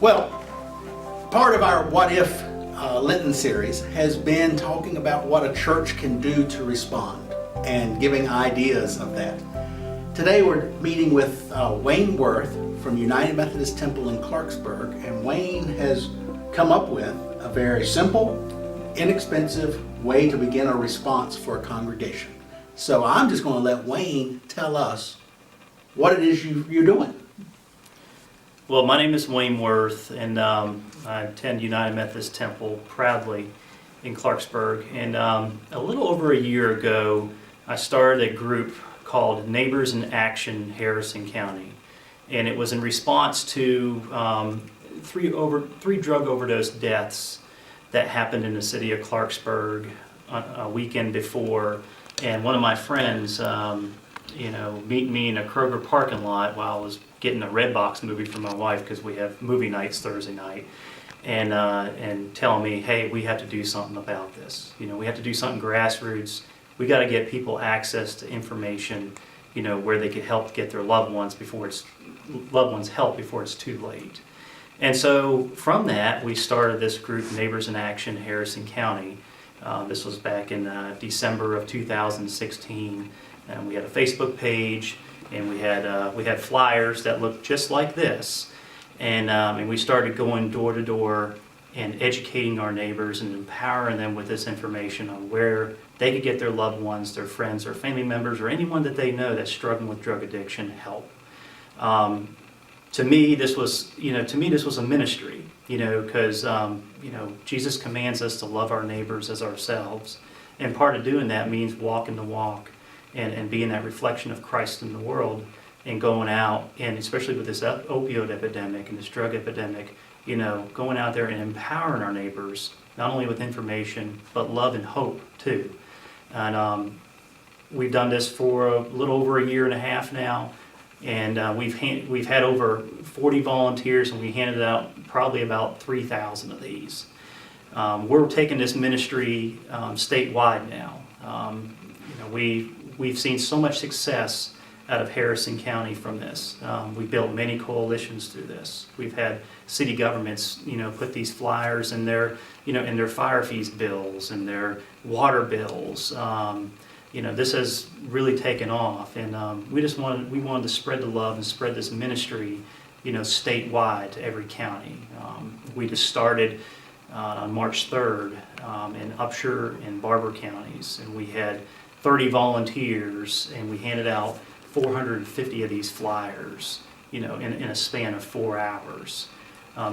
Well, part of our What If Lenten series has been talking about what a church can do to respond and giving ideas of that. Today we're meeting with Wayne Worth from United Methodist Temple in Clarksburg, and Wayne has come up with a very simple, inexpensive way to begin a response for a congregation. So I'm just going to let Wayne tell us what it is you're doing. Well, my name is Wayne Worth, and I attend United Methodist Temple proudly in Clarksburg. And a little over a year ago, I started a group called Neighbors in Action Harrison County. And it was in response to three drug overdose deaths that happened in the city of Clarksburg a weekend before. And one of my friends, meet me in a Kroger parking lot while I was getting a Redbox movie for my wife, because we have movie nights Thursday night, and telling me, hey, we have to do something about this. We have to do something grassroots. We got to get people access to information, where they could help get their loved ones help before it's too late. And so from that, we started this group, Neighbors in Action Harrison County. This was back in December of 2016. And we had a Facebook page, and we had flyers that looked just like this, and we started going door to door and educating our neighbors and empowering them with this information on where they could get their loved ones, their friends, or family members, or anyone that they know that's struggling with drug addiction help. To me, this was a ministry, because Jesus commands us to love our neighbors as ourselves, and part of doing that means walking the walk. And being that reflection of Christ in the world, and going out, and especially with this opioid epidemic and this drug epidemic, going out there and empowering our neighbors, not only with information, but love and hope too. And we've done this for a little over a year and a half now, and we've had over 40 volunteers, and we handed out probably about 3,000 of these. We're taking this ministry statewide now. We've seen so much success out of Harrison County from this. We built many coalitions through this. We've had city governments, put these flyers in their fire fees bills and their water bills. This has really taken off, and we wanted to spread the love and spread this ministry, statewide to every county. We just started on March 3rd in Upshur and Barber counties, and we had 30 volunteers, and we handed out 450 of these flyers, in a span of 4 hours.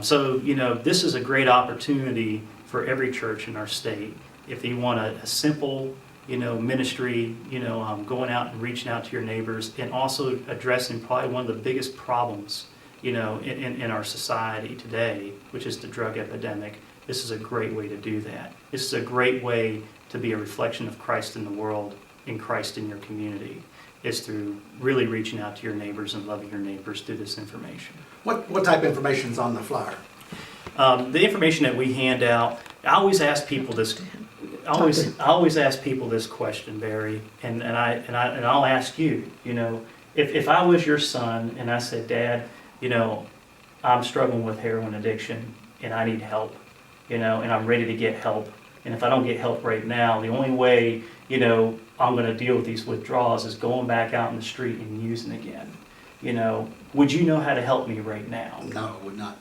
So this is a great opportunity for every church in our state. If you want a simple, ministry, going out and reaching out to your neighbors, and also addressing probably one of the biggest problems, in our society today, which is the drug epidemic. This is a great way to do that. This is a great way to be a reflection of Christ in the world, and Christ in your community, is through really reaching out to your neighbors and loving your neighbors through this information. What type of information is on the flyer? The information that we hand out, I always ask people this. I always ask people this question, Barry, and I'll ask you. If I was your son and I said, Dad, I'm struggling with heroin addiction and I need help, and I'm ready to get help. And if I don't get help right now, the only way, I'm going to deal with these withdrawals is going back out in the street and using again. Would you know how to help me right now? No, would not.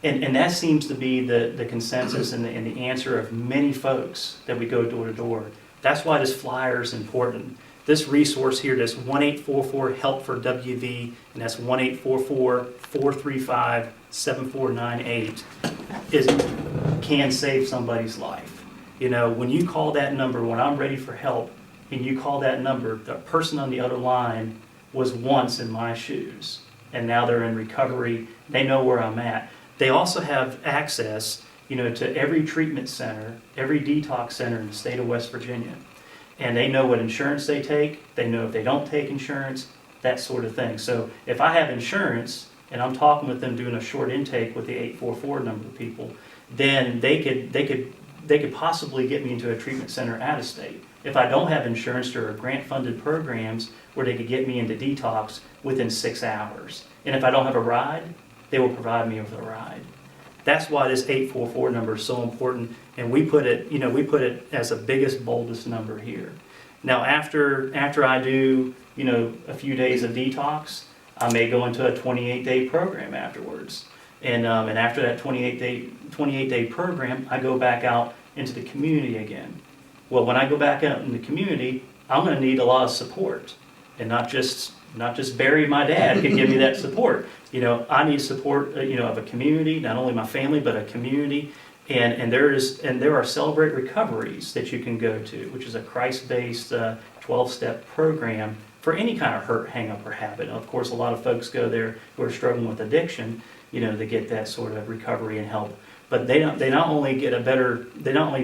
And that seems to be the consensus and the answer of many folks that we go door to door. That's why this flyer is important. This resource here, this 1-844-HELP-FOR-WV, and that's 1-844-435-7498, can save somebody's life. When you call that number, when I'm ready for help, and you call that number, the person on the other line was once in my shoes, and now they're in recovery. They know where I'm at. They also have access, to every treatment center, every detox center in the state of West Virginia. And they know what insurance they take. They know if they don't take insurance, that sort of thing. So if I have insurance and I'm talking with them doing a short intake with the 844 number of people, then they could possibly get me into a treatment center out of state. If I don't have insurance, there are grant-funded programs where they could get me into detox within 6 hours. And if I don't have a ride, they will provide me with a ride. That's why this 844 number is so important, and we put it as the biggest, boldest number here. Now, after I do, a few days of detox, I may go into a 28-day program afterwards. And after that 28-day program, I go back out into the community again. Well, when I go back out in the community, I'm going to need a lot of support, and not just Barry, my dad, can give me that support. I need support, of a community, not only my family, but a community. And there are Celebrate Recoveries that you can go to, which is a Christ-based 12-step program for any kind of hurt, hang-up, or habit. Of course, a lot of folks go there who are struggling with addiction, to get that sort of recovery and help. But they not only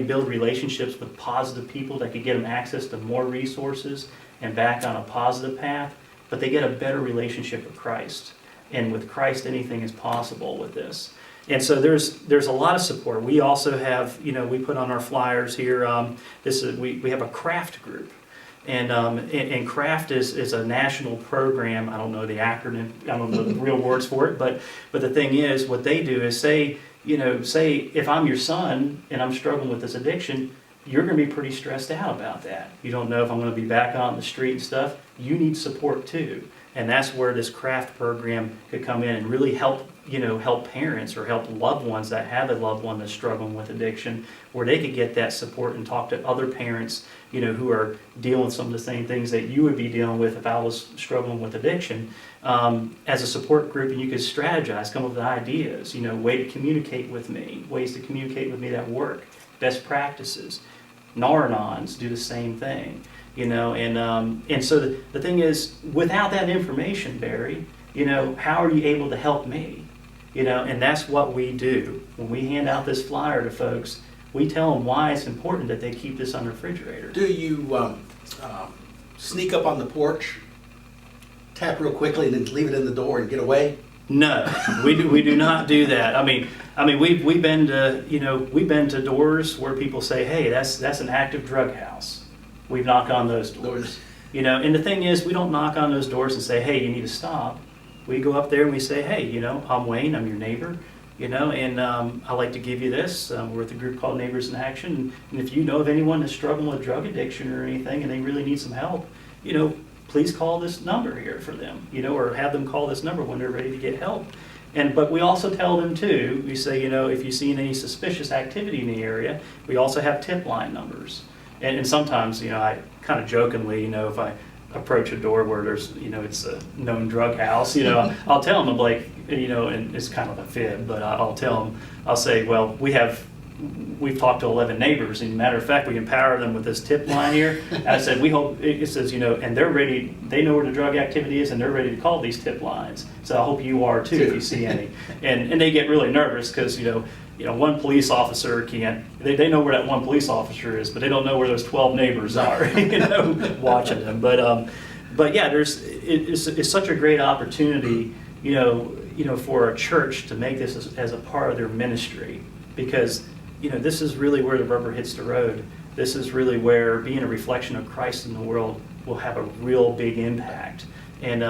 build relationships with positive people that could get them access to more resources and back on a positive path, but they get a better relationship with Christ. And with Christ, anything is possible with this. And so there's a lot of support. We also have, we put on our flyers here, we have a craft group. And craft is a national program. I don't know the acronym, I don't know the real words for it, but the thing is, what they do is say if I'm your son and I'm struggling with this addiction, you're going to be pretty stressed out about that. You don't know if I'm going to be back out on the street and stuff. You need support too. And that's where this craft program could come in and really help parents or help loved ones that have a loved one that's struggling with addiction, where they could get that support and talk to other parents, who are dealing with some of the same things that you would be dealing with if I was struggling with addiction, as a support group, and you could strategize, come up with ideas, ways to communicate with me that work, best practices. Nar-Anons do the same thing. And so the thing is, without that information, Barry, how are you able to help me? And that's what we do. When we hand out this flyer to folks, we tell them why it's important that they keep this on the refrigerator. Do you sneak up on the porch, tap real quickly, and then leave it in the door and get away? No, we do not do that. I mean, we've been to doors where people say, hey, that's an active drug house. We knock on those doors. And the thing is, we don't knock on those doors and say, hey, you need to stop. We go up there and we say, hey, I'm Wayne, I'm your neighbor, and I'd like to give you this. We're with a group called Neighbors in Action. And if you know of anyone that's struggling with drug addiction or anything and they really need some help, please call this number here for them, or have them call this number when they're ready to get help. But we also tell them too, we say, if you've seen any suspicious activity in the area, we also have tip line numbers. And sometimes, I kind of jokingly, if I approach a door where there's, it's a known drug house, I'll tell them, I'm like, and it's kind of a fib, but I'll tell them, I'll say, well, we've talked to 11 neighbors, and matter of fact, we empower them with this tip line here. And I said, we hope, it says, and they're ready, they know where the drug activity is, and they're ready to call these tip lines. So I hope you are too, if you see any. And they get really nervous because, one police officer can't, they know where that one police officer is, but they don't know where those 12 neighbors are, watching them. But yeah, it's such a great opportunity, for a church to make this as a part of their ministry, because, this is really where the rubber hits the road. This is really where being a reflection of Christ in the world will have a real big impact. And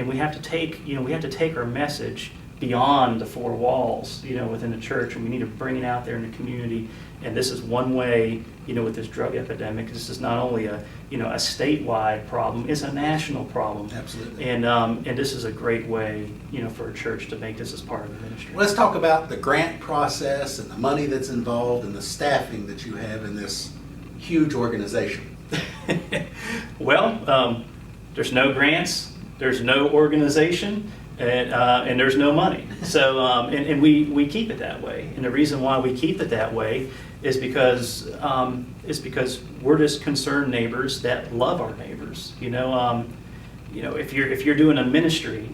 we have to take our message beyond the four walls, within the church, and we need to bring it out there in the community. And this is one way, with this drug epidemic. This is not only a statewide problem; it's a national problem. Absolutely. And this is a great way, for a church to make this as part of the ministry. Let's talk about the grant process and the money that's involved and the staffing that you have in this huge organization. Well, there's no grants, there's no organization. And there's no money. So and we keep it that way. And the reason why we keep it that way is because we're just concerned neighbors that love our neighbors. If you're doing a ministry,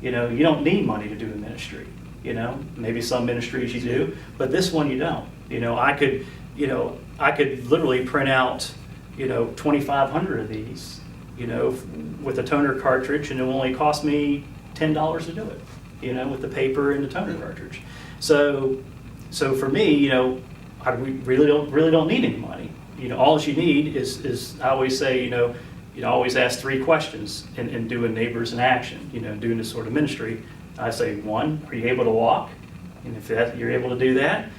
you don't need money to do a ministry. Maybe some ministries you do, but this one you don't. I could literally print out 2,500 of these, with a toner cartridge, and it will only cost me $10 to do it, with the paper and the toner cartridge. So for me, I really don't need any money. All you need is I always say, always ask 3 questions in doing Neighbors in Action, doing this sort of ministry. I say, one, are you able to walk? And if you're able to do that.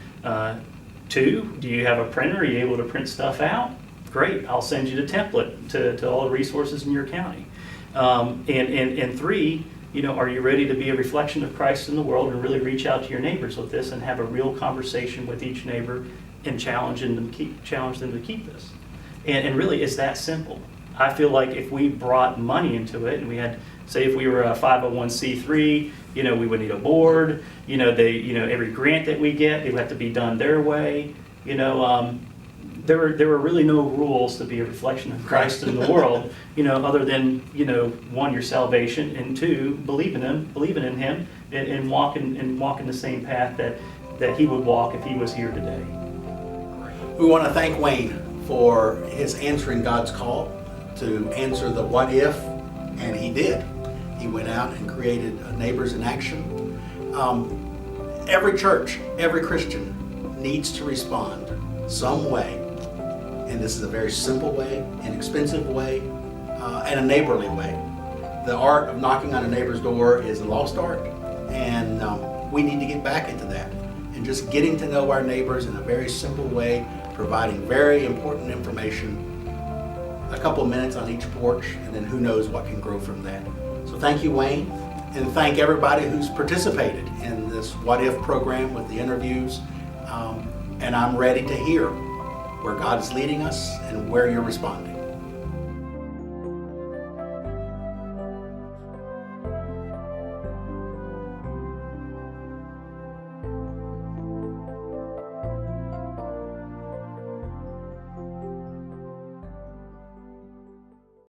Two, do you have a printer? Are you able to print stuff out? Great, I'll send you the template to all the resources in your county. And three, are you ready to be a reflection of Christ in the world and really reach out to your neighbors with this and have a real conversation with each neighbor and challenge them to keep this? And really, it's that simple. I feel like if we brought money into it, and we had, say, if we were a 501c3, we would need a board. Every grant that we get, it would have to be done their way. There were really no rules to be a reflection of Christ in the world, other than, one, your salvation, and two, believing in Him, and walking the same path that He would walk if He was here today. We want to thank Wayne for his answering God's call to answer the what if, and he did. He went out and created Neighbors in Action. Every church, every Christian needs to respond some way, and this is a very simple way, inexpensive way, and a neighborly way. The art of knocking on a neighbor's door is a lost art, and we need to get back into that, and just getting to know our neighbors in a very simple way, providing very important information, a couple of minutes on each porch, and then who knows what can grow from that. So thank you, Wayne, and thank everybody who's participated in this What If program with the interviews. And I'm ready to hear where God is leading us and where you're responding.